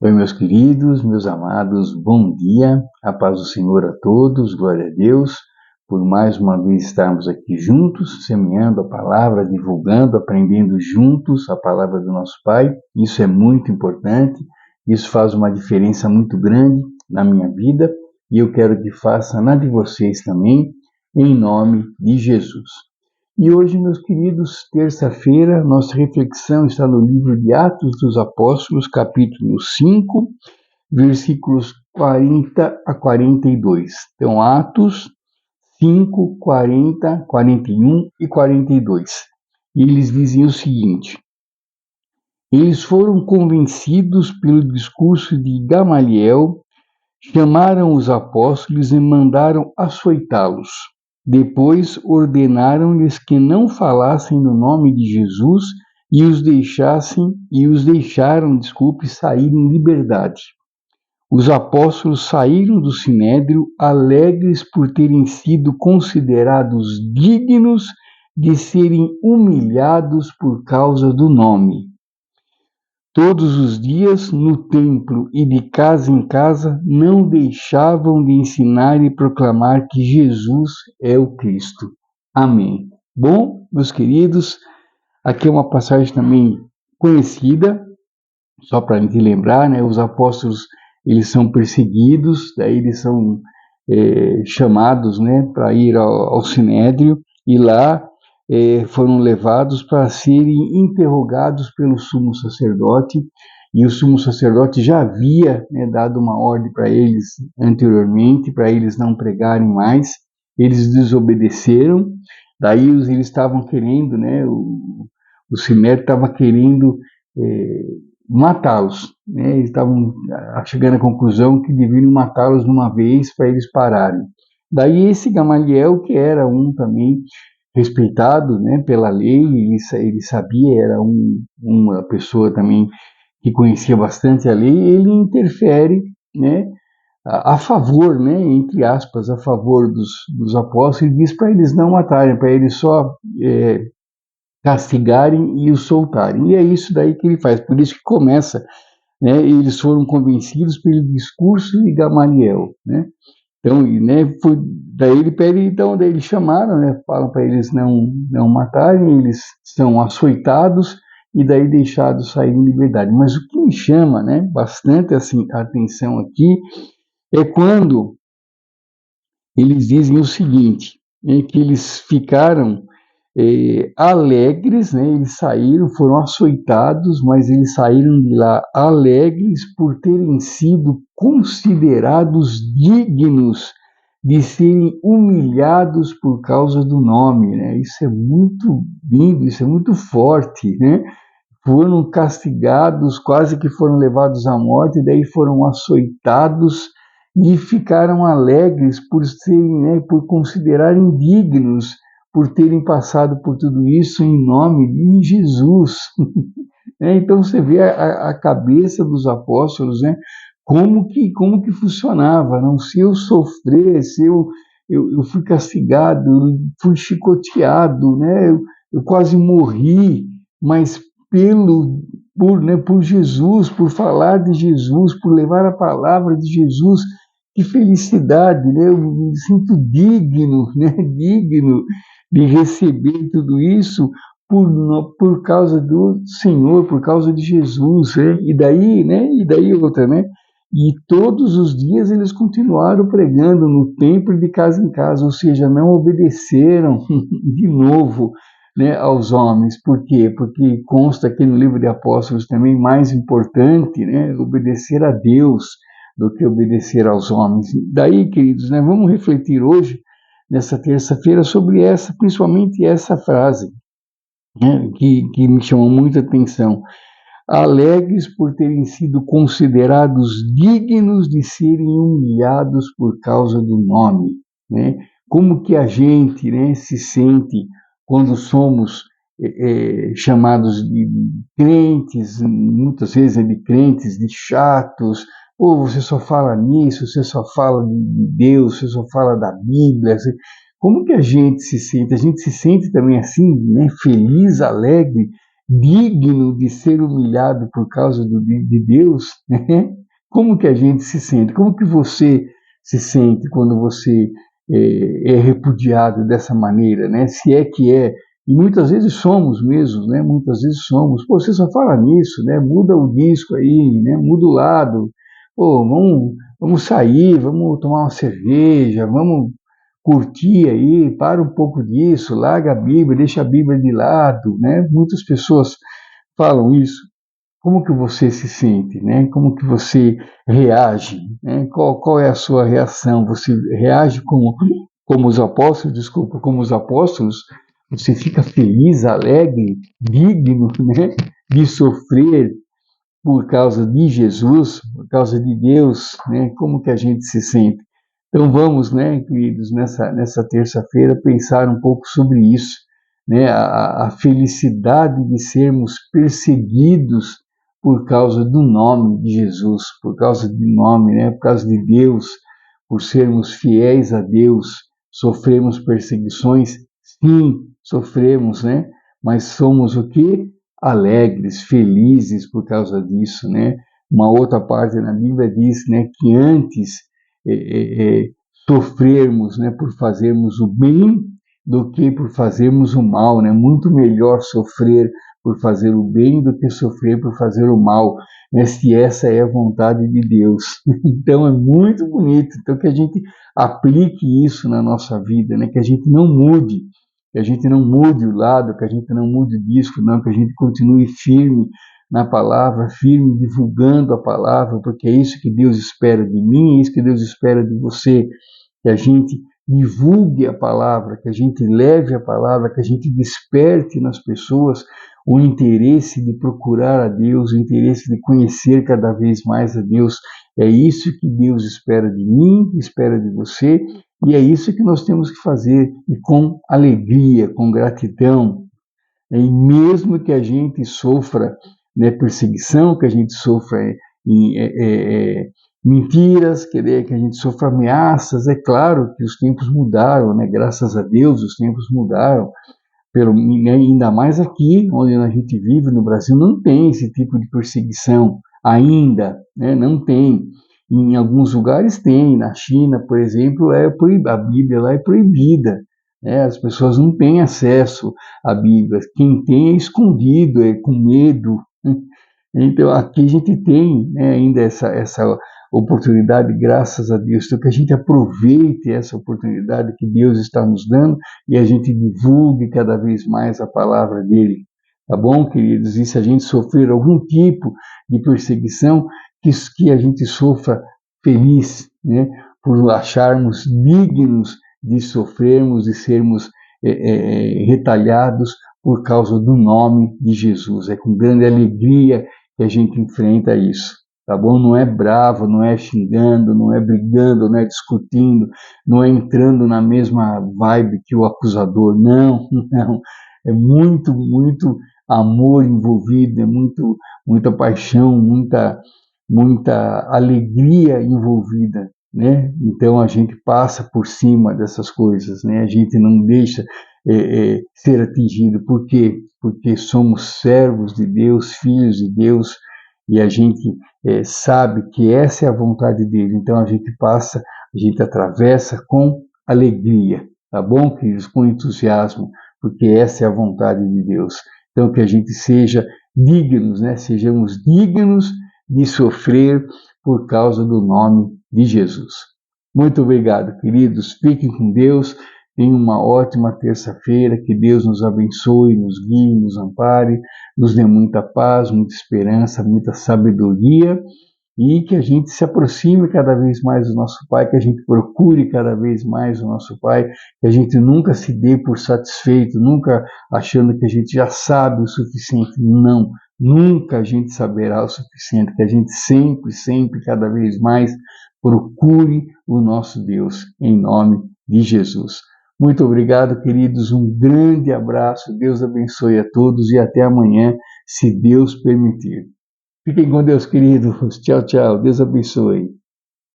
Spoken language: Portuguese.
Oi, meus queridos, meus amados, bom dia, a paz do Senhor a todos, glória a Deus, por mais uma vez estarmos aqui juntos, semeando a palavra, divulgando, aprendendo juntos a palavra do nosso Pai. Isso é muito importante, isso faz uma diferença muito grande na minha vida e eu quero que faça na de vocês também, em nome de Jesus. E hoje, meus queridos, terça-feira, nossa reflexão está no livro de Atos dos Apóstolos, capítulo 5, versículos 40 a 42. Então, Atos 5, 40, 41 e 42. E eles dizem o seguinte: eles foram convencidos pelo discurso de Gamaliel, chamaram os apóstolos e mandaram açoitá-los. Depois ordenaram-lhes que não falassem no nome de Jesus e os deixaram, sair em liberdade. Os apóstolos saíram do sinédrio alegres por terem sido considerados dignos de serem humilhados por causa do nome. Todos os dias, no templo e de casa em casa, não deixavam de ensinar e proclamar que Jesus é o Cristo. Amém. Bom, meus queridos, aqui é uma passagem também conhecida, só para a gente lembrar, né? Os apóstolos, eles são perseguidos, daí eles são chamados, né, para ir ao Sinédrio, e lá foram levados para serem interrogados pelo sumo sacerdote, e o sumo sacerdote já havia, né, dado uma ordem para eles anteriormente, para eles não pregarem mais. Eles desobedeceram, daí eles estavam querendo, né, o Sinédrio estava querendo matá-los, né? Eles estavam chegando à conclusão que deveriam matá-los de uma vez para eles pararem. Daí esse Gamaliel, que era um também respeitado, né, pela lei, ele sabia, era uma pessoa também que conhecia bastante a lei, ele interfere, né, a favor, né, entre aspas, a favor dos apóstolos, e diz para eles não matarem, para eles só castigarem e os soltarem. E é isso daí que ele faz, por isso que começa, né, eles foram convencidos pelo discurso de Gamaliel, né? Então, né, daí ele pede, então, daí eles chamaram, né, falam para eles não matarem, eles são açoitados e daí deixados sair em liberdade. Mas o que me chama, né, bastante assim, a atenção aqui é quando eles dizem o seguinte, né, que eles ficaram alegres, né, eles saíram, foram açoitados, mas eles saíram de lá alegres por terem sido considerados dignos de serem humilhados por causa do nome, né? Isso é muito lindo, isso é muito forte, né? Foram castigados, quase que foram levados à morte, daí foram açoitados e ficaram alegres por serem, né, por considerarem dignos, por terem passado por tudo isso em nome de Jesus. Então você vê a cabeça dos apóstolos, né? Como que funcionava, não? Se eu sofrer, se eu fui castigado, eu fui chicoteado, né? Eu quase morri, mas por Jesus, por falar de Jesus, por levar a palavra de Jesus, que felicidade, né? Eu me sinto digno, né? Digno de receber tudo isso por causa do Senhor, por causa de Jesus, né? E daí, né? E daí outra, né? E todos os dias eles continuaram pregando no templo de casa em casa, ou seja, não obedeceram de novo, né, aos homens. Por quê? Porque consta aqui no livro de Apóstolos também, mais importante, né, obedecer a Deus do que obedecer aos homens. Daí, queridos, né, vamos refletir hoje, nessa terça-feira, sobre principalmente essa frase, né, que me chamou muita atenção. Alegres por terem sido considerados dignos de serem humilhados por causa do nome, né? Como que a gente, né, se sente quando somos chamados de crentes, muitas vezes de crentes, de chatos, ou você só fala nisso, você só fala de Deus, você só fala da Bíblia. Como que a gente se sente? A gente se sente também assim, né, feliz, alegre, digno de ser humilhado por causa de Deus, né? Como que a gente se sente? Como que você se sente quando você é repudiado dessa maneira, né? Se é que é, e muitas vezes somos mesmo, né? Muitas vezes somos. Pô, você só fala nisso, né? Muda o disco aí, né? Muda o lado. Pô, vamos sair, vamos tomar uma cerveja, vamos curtir aí, para um pouco disso, larga a Bíblia, deixa a Bíblia de lado, né? Muitas pessoas falam isso. Como que você se sente, né? Como que você reage, né? Qual é a sua reação? Você reage como os apóstolos, desculpa, como os apóstolos? Você fica feliz, alegre, digno, né? De sofrer por causa de Jesus, por causa de Deus, né? Como que a gente se sente? Então vamos, né, queridos, nessa terça-feira pensar um pouco sobre isso, né? A felicidade de sermos perseguidos por causa do nome de Jesus, por causa do nome, né? Por causa de Deus, por sermos fiéis a Deus, sofremos perseguições, sim, sofremos, né? Mas somos o quê? Alegres, felizes por causa disso, né? Uma outra parte na Bíblia diz, né, que antes é, é, sofrermos, né, por fazermos o bem do que por fazermos o mal, né? Muito melhor sofrer por fazer o bem do que sofrer por fazer o mal, né? Se essa é a vontade de Deus. Então é muito bonito, então que a gente aplique isso na nossa vida, né? Que a gente não mude, que a gente não mude o lado, que a gente não mude o disco, não, que a gente continue firme na palavra, firme divulgando a palavra, porque é isso que Deus espera de mim, é isso que Deus espera de você, que a gente divulgue a palavra, que a gente leve a palavra, que a gente desperte nas pessoas o interesse de procurar a Deus, o interesse de conhecer cada vez mais a Deus. É isso que Deus espera de mim, espera de você, e é isso que nós temos que fazer, e com alegria, com gratidão, e mesmo que a gente sofra, né, perseguição, que a gente sofra mentiras, que a gente sofra ameaças, é claro que os tempos mudaram, né, graças a Deus os tempos mudaram, ainda mais aqui onde a gente vive no Brasil, não tem esse tipo de perseguição ainda, né, não tem. Em alguns lugares tem, na China, por exemplo, a Bíblia lá é proibida, né, as pessoas não têm acesso à Bíblia, quem tem é escondido, é com medo, né? Então aqui a gente tem, né, ainda essa oportunidade, graças a Deus, então que a gente aproveite essa oportunidade que Deus está nos dando e a gente divulgue cada vez mais a palavra dele, tá bom, queridos? E se a gente sofrer algum tipo de perseguição, que a gente sofra feliz, né? Por acharmos dignos de sofrermos e sermos retalhados por causa do nome de Jesus. É com grande alegria que a gente enfrenta isso, tá bom? Não é bravo, não é xingando, não é brigando, não é discutindo, não é entrando na mesma vibe que o acusador, não, não. É muito, muito amor envolvido, é muita paixão, muita alegria envolvida, né? Então a gente passa por cima dessas coisas, né? A gente não deixa ser atingido. Por quê? Porque somos servos de Deus, filhos de Deus, e a gente sabe que essa é a vontade dele. Então a gente passa, a gente atravessa com alegria, tá bom, queridos? Com entusiasmo, porque essa é a vontade de Deus. Então que a gente seja dignos, né? Sejamos dignos de sofrer por causa do nome de Jesus. Muito obrigado, queridos. Fiquem com Deus. Tenham uma ótima terça-feira. Que Deus nos abençoe, nos guie, nos ampare, nos dê muita paz, muita esperança, muita sabedoria e que a gente se aproxime cada vez mais do nosso Pai, que a gente procure cada vez mais o nosso Pai, que a gente nunca se dê por satisfeito, nunca achando que a gente já sabe o suficiente. Não, nunca a gente saberá o suficiente, que a gente sempre, sempre, cada vez mais procure o nosso Deus, em nome de Jesus. Muito obrigado, queridos, um grande abraço, Deus abençoe a todos e até amanhã, se Deus permitir. Fiquem com Deus, queridos. Tchau, tchau. Deus abençoe.